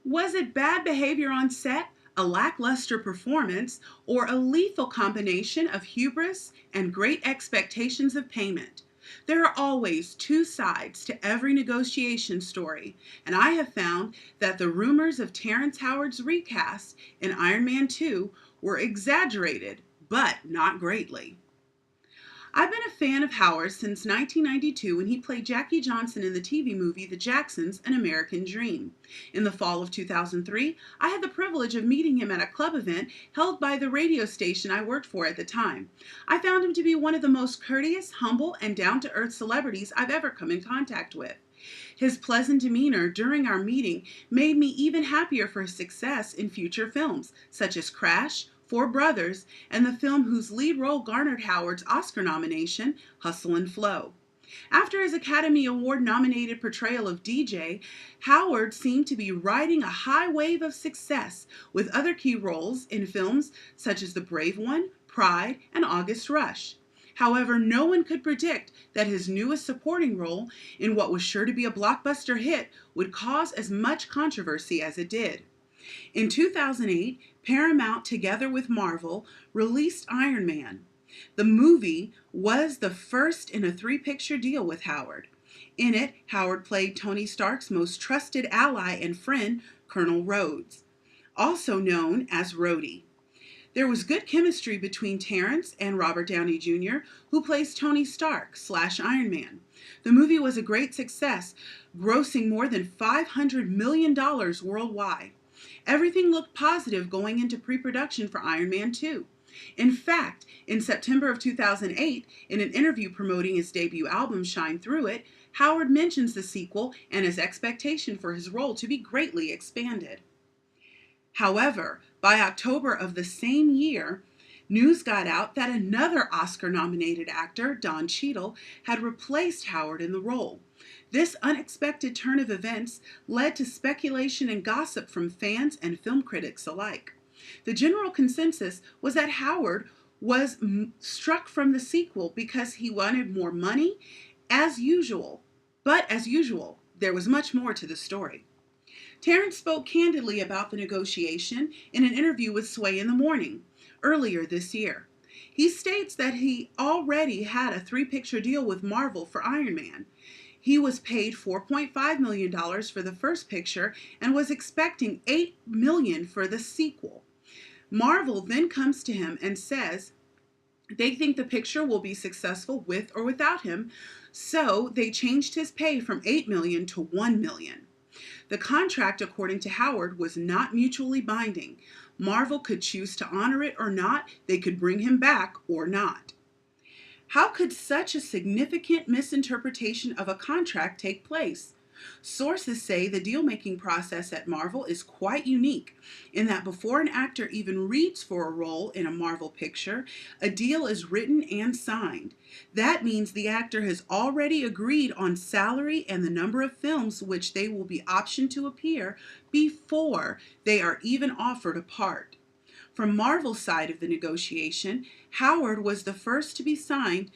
Was it bad behavior on set, a lackluster performance, or a lethal combination of hubris and great expectations of payment? There are always two sides to every negotiation story, and I have found that the rumors of Terrence Howard's recast in Iron Man 2 were exaggerated, but not greatly. I've been a fan of Howard since 1992 when he played Jackie Johnson in the TV movie The Jacksons, An American Dream. In the fall of 2003, I had the privilege of meeting him at a club event held by the radio station I worked for at the time. I found him to be one of the most courteous, humble, and down-to-earth celebrities I've ever come in contact with. His pleasant demeanor during our meeting made me even happier for his success in future films, such as Crash, Four Brothers, and the film whose lead role garnered Howard's Oscar nomination, Hustle and Flow. After his Academy Award-nominated portrayal of DJ, Howard seemed to be riding a high wave of success with other key roles in films such as The Brave One, Pride, and August Rush. However, no one could predict that his newest supporting role in what was sure to be a blockbuster hit would cause as much controversy as it did. In 2008, Paramount, together with Marvel, released Iron Man. The movie was the first in a three-picture deal with Howard. In it, Howard played Tony Stark's most trusted ally and friend, Colonel Rhodes, also known as Rhodey. There was good chemistry between Terrence and Robert Downey Jr., who plays Tony Stark / Iron Man. The movie was a great success, grossing more than $500 million worldwide. Everything looked positive going into pre-production for Iron Man 2. In fact, in September of 2008, in an interview promoting his debut album Shine Through It, Howard mentions the sequel and his expectation for his role to be greatly expanded. However, by October of the same year, news got out that another Oscar-nominated actor, Don Cheadle, had replaced Howard in the role. This unexpected turn of events led to speculation and gossip from fans and film critics alike. The general consensus was that Howard was struck from the sequel because he wanted more money, as usual. But as usual, there was much more to the story. Terrence spoke candidly about the negotiation in an interview with Sway in the Morning earlier this year. He states that he already had a three-picture deal with Marvel for Iron Man. He was paid $4.5 million for the first picture and was expecting $8 million for the sequel. Marvel then comes to him and says they think the picture will be successful with or without him, so they changed his pay from $8 million to $1 million. The contract, according to Howard, was not mutually binding. Marvel could choose to honor it or not. They could bring him back or not. How could such a significant misinterpretation of a contract take place? Sources say the deal-making process at Marvel is quite unique in that before an actor even reads for a role in a Marvel picture, a deal is written and signed. That means the actor has already agreed on salary and the number of films which they will be optioned to appear before they are even offered a part. From Marvel's side of the negotiation, Howard was the first to be signed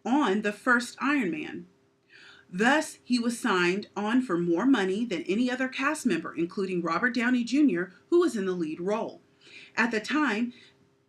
on the first Iron Man. Thus, he was signed on for more money than any other cast member, including Robert Downey Jr., who was in the lead role. At the time,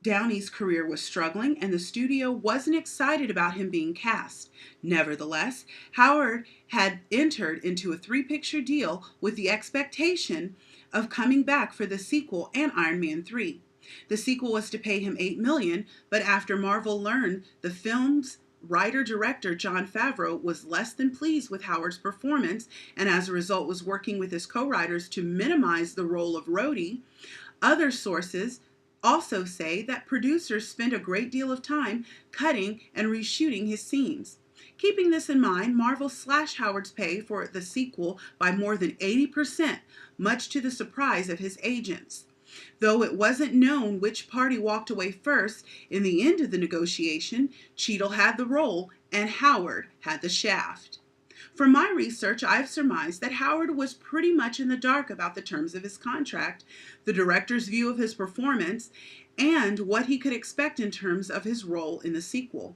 Downey's career was struggling, and the studio wasn't excited about him being cast. Nevertheless, Howard had entered into a three-picture deal with the expectation of coming back for the sequel and Iron Man 3. The sequel was to pay him $8 million, but after Marvel learned the film's writer-director Jon Favreau was less than pleased with Howard's performance and as a result was working with his co-writers to minimize the role of Rhodey, other sources also say that producers spent a great deal of time cutting and reshooting his scenes. Keeping this in mind, Marvel slashed Howard's pay for the sequel by more than 80%, much to the surprise of his agents. Though it wasn't known which party walked away first, in the end of the negotiation, Cheadle had the role and Howard had the shaft. From my research, I've surmised that Howard was pretty much in the dark about the terms of his contract, the director's view of his performance, and what he could expect in terms of his role in the sequel.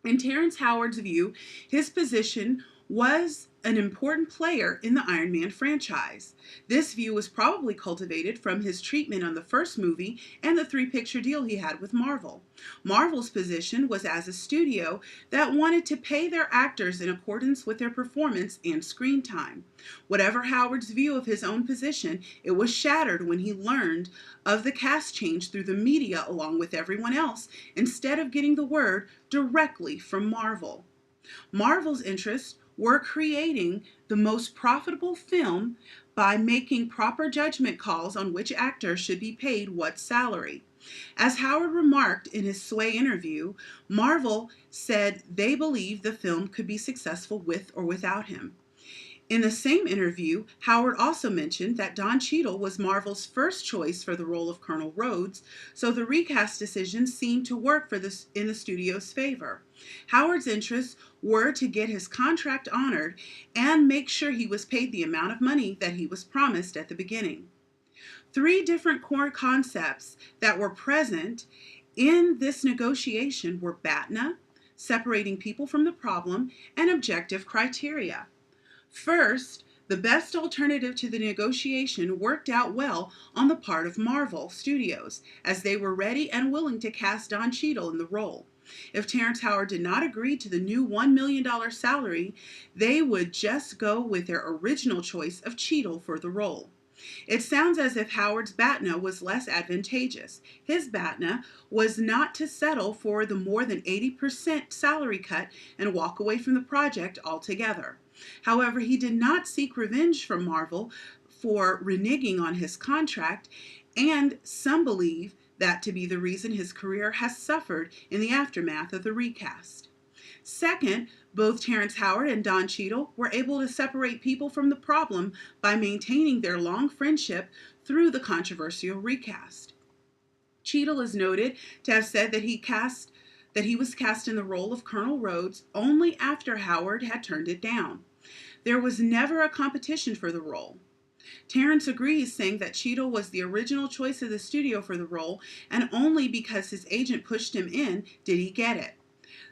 In Terrence Howard's view, his position was an important player in the Iron Man franchise. This view was probably cultivated from his treatment on the first movie and the three-picture deal he had with Marvel. Marvel's position was as a studio that wanted to pay their actors in accordance with their performance and screen time. Whatever Howard's view of his own position, it was shattered when he learned of the cast change through the media along with everyone else, instead of getting the word directly from Marvel. Marvel's interests were creating the most profitable film by making proper judgment calls on which actor should be paid what salary. As Howard remarked in his Sway interview, Marvel said they believed the film could be successful with or without him. In the same interview, Howard also mentioned that Don Cheadle was Marvel's first choice for the role of Colonel Rhodes, so the recast decision seemed to work in the studio's favor. Howard's interests were to get his contract honored and make sure he was paid the amount of money that he was promised at the beginning. Three different core concepts that were present in this negotiation were BATNA, separating people from the problem, and objective criteria. First, the best alternative to the negotiation worked out well on the part of Marvel Studios, as they were ready and willing to cast Don Cheadle in the role. If Terrence Howard did not agree to the new $1 million salary, they would just go with their original choice of Cheadle for the role. It sounds as if Howard's BATNA was less advantageous. His BATNA was not to settle for the more than 80% salary cut and walk away from the project altogether. However, he did not seek revenge from Marvel for reneging on his contract, and some believe that to be the reason his career has suffered in the aftermath of the recast. Second, both Terrence Howard and Don Cheadle were able to separate people from the problem by maintaining their long friendship through the controversial recast. Cheadle is noted to have said that he was cast in the role of Colonel Rhodes only after Howard had turned it down. There was never a competition for the role. Terrence agrees, saying that Cheadle was the original choice of the studio for the role, and only because his agent pushed him in did he get it.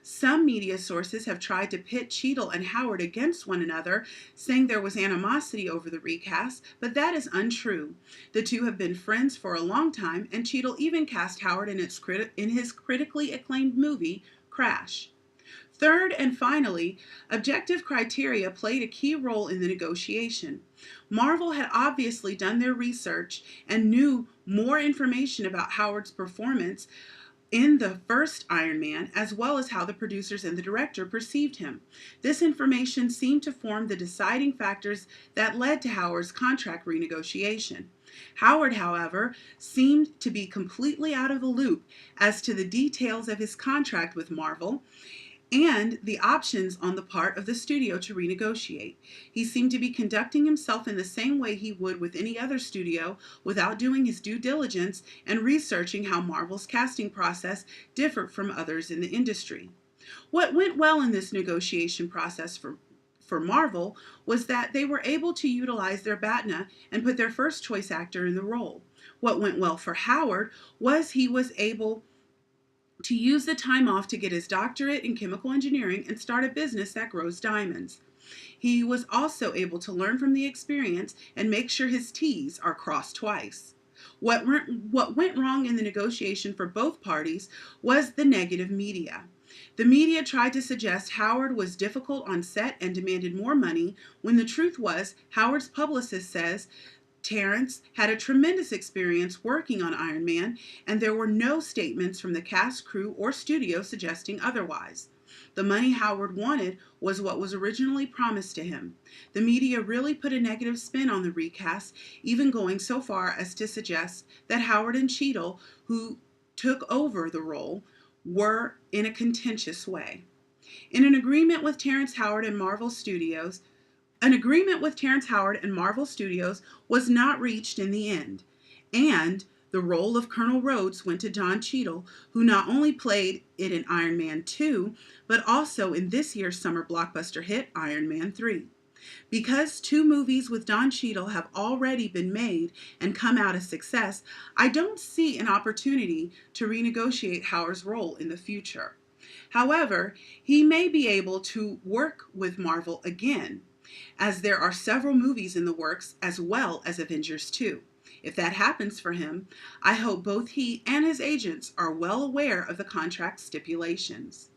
Some media sources have tried to pit Cheadle and Howard against one another, saying there was animosity over the recast, but that is untrue. The two have been friends for a long time, and Cheadle even cast Howard in his critically acclaimed movie, Crash. Third and finally, objective criteria played a key role in the negotiation. Marvel had obviously done their research and knew more information about Howard's performance in the first Iron Man, as well as how the producers and the director perceived him. This information seemed to form the deciding factors that led to Howard's contract renegotiation. Howard, however, seemed to be completely out of the loop as to the details of his contract with Marvel and the options on the part of the studio to renegotiate. He seemed to be conducting himself in the same way he would with any other studio, without doing his due diligence and researching how Marvel's casting process differed from others in the industry. What went well in this negotiation process for Marvel was that they were able to utilize their BATNA and put their first choice actor in the role. What went well for Howard was he was able to use the time off to get his doctorate in chemical engineering and start a business that grows diamonds. He was also able to learn from the experience and make sure his T's are crossed twice. What went wrong in the negotiation for both parties was the negative media. The media tried to suggest Howard was difficult on set and demanded more money, when the truth was Howard's publicist says Terrence had a tremendous experience working on Iron Man, and there were no statements from the cast, crew, or studio suggesting otherwise. The money Howard wanted was what was originally promised to him. The media really put a negative spin on the recast, even going so far as to suggest that Howard and Cheadle, who took over the role, were in a contentious way. In an agreement with Terrence Howard and Marvel Studios, was not reached in the end, and the role of Colonel Rhodes went to Don Cheadle, who not only played it in Iron Man 2, but also in this year's summer blockbuster hit, Iron Man 3. Because 2 movies with Don Cheadle have already been made and come out a success, I don't see an opportunity to renegotiate Howard's role in the future. However, he may be able to work with Marvel again. as there are several movies in the works as well as Avengers 2. If that happens for him, I hope both he and his agents are well aware of the contract stipulations.